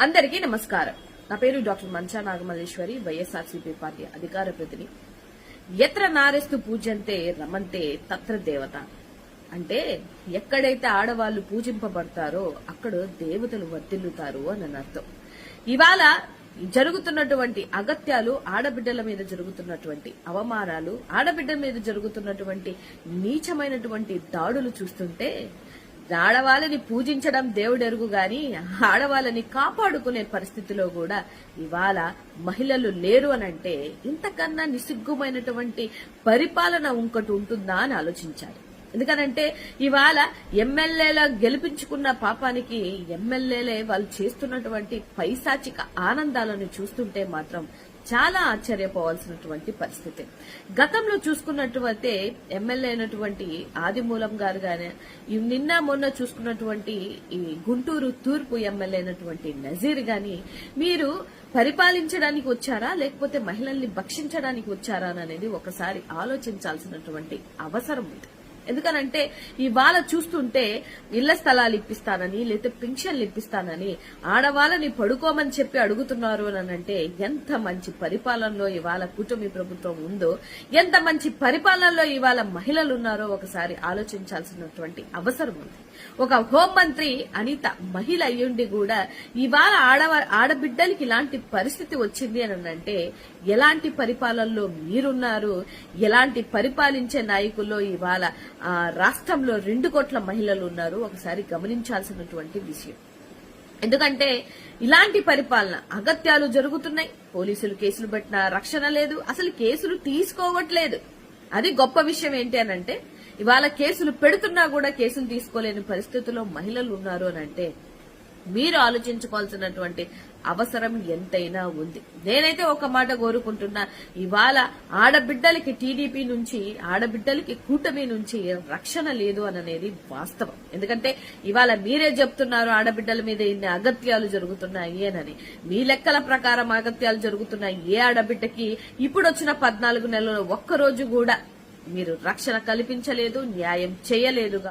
అందరికీ నమస్కారం. నా పేరు డాక్టర్ మంచా నాగమల్లేశ్వరి, వైఎస్ఆర్సీపీ పార్టీ అధికార ప్రతినిధి. ఎత్ర నారెస్తు పూజంతే రమంతే తత్ర దేవత అంటే ఎక్కడైతే ఆడవాళ్లు పూజింపబడతారో అక్కడ దేవతలు వర్ధిల్లుతారు అని అర్థం. ఇవాళ జరుగుతున్నటువంటి అగత్యాలు, ఆడబిడ్డల మీద జరుగుతున్నటువంటి అవమానాలు, ఆడబిడ్డల మీద జరుగుతున్నటువంటి నీచమైనటువంటి దాడులు చూస్తుంటే ఆడవాళ్ళని పూజించడం దేవుడెరుగు గాని ఆడవాళ్ళని కాపాడుకునే పరిస్థితిలో కూడా ఇవాళ మహిళలు లేరు అనంటే ఇంతకన్నా నిస్సిగ్గుమైనటువంటి పరిపాలన ఇంకటి ఉంటుందా అని ఆలోచించాలి. ఎందుకనంటే ఇవాళ ఎమ్మెల్యేల గెలిపించుకున్న పాపానికి ఎమ్మెల్యేలే వాళ్ళు చేస్తున్నటువంటి పైశాచిక ఆనందాలను చూస్తుంటే మాత్రం చాలా ఆశ్చర్యపోవాల్సినటువంటి పరిస్థితి. గతంలో చూసుకున్నట్లయితే ఎమ్మెల్యే అయినటువంటి ఆదిమూలం గారు గానే, నిన్న మొన్న చూసుకున్నటువంటి ఈ గుంటూరు తూర్పు ఎమ్మెల్యే అయినటువంటి నజీర్ గాని, మీరు పరిపాలించడానికి వచ్చారా లేకపోతే మహిళల్ని భక్షించడానికి వచ్చారా అనేది ఒకసారి ఆలోచించాల్సినటువంటి అవసరం ఉంది. ఎందుకనంటే ఇవాళ చూస్తుంటే ఇళ్ల స్థలాలు ఇప్పిస్తానని లేకపోతే పింఛన్లు ఇప్పిస్తానని ఆడవాళ్ళని పడుకోమని చెప్పి అడుగుతున్నారు అనంటే ఎంత మంచి పరిపాలనలో ఇవాళ కూటమి ప్రభుత్వం ఉందో, ఎంత మంచి పరిపాలనలో ఇవాళ మహిళలు ఉన్నారో ఒకసారి ఆలోచించాల్సినటువంటి అవసరం ఉంది. ఒక హోంమంత్రి అనిత మహిళ అయ్యుండి కూడా ఇవాళ ఆడబిడ్డలకి ఇలాంటి పరిస్థితి వచ్చింది అని అంటే ఎలాంటి పరిపాలనలో మీరున్నారు, ఎలాంటి పరిపాలించే నాయకుల్లో ఇవాళ రాష్ట్రంలో 2 కోట్ల మహిళలు ఉన్నారు ఒకసారి గమనించాల్సినటువంటి విషయం. ఎందుకంటే ఇలాంటి పరిపాలన అగత్యాలు జరుగుతున్నాయి, పోలీసులు కేసులు పెట్టినా రక్షణ లేదు, అసలు కేసులు తీసుకోవట్లేదు. అది గొప్ప విషయం ఏంటి అనంటే ఇవాళ కేసులు పెడుతున్నా కూడా కేసులు తీసుకోలేని పరిస్థితుల్లో మహిళలు ఉన్నారు అనంటే మీరు ఆలోచించుకోవాల్సినటువంటి అవసరం ఎంతైనా ఉంది. నేనైతే ఒక మాట కోరుకుంటున్నా, ఇవాళ ఆడబిడ్డలకి టీడీపీ నుంచి, ఆడబిడ్డలకి కూటమి నుంచి రక్షణ లేదు అనేది వాస్తవం. ఎందుకంటే ఇవాళ మీరే చెప్తున్నారు ఆడబిడ్డల మీద ఇన్ని అగత్యాలు జరుగుతున్నాయి అని. మీ లెక్కల ప్రకారం అగత్యాలు జరుగుతున్నాయి. ఏ ఆడబిడ్డకి ఇప్పుడు వచ్చిన 14 నెలల్లో ఒక్కరోజు కూడా మీరు రక్షణ కల్పించలేదు, న్యాయం చేయలేదుగా.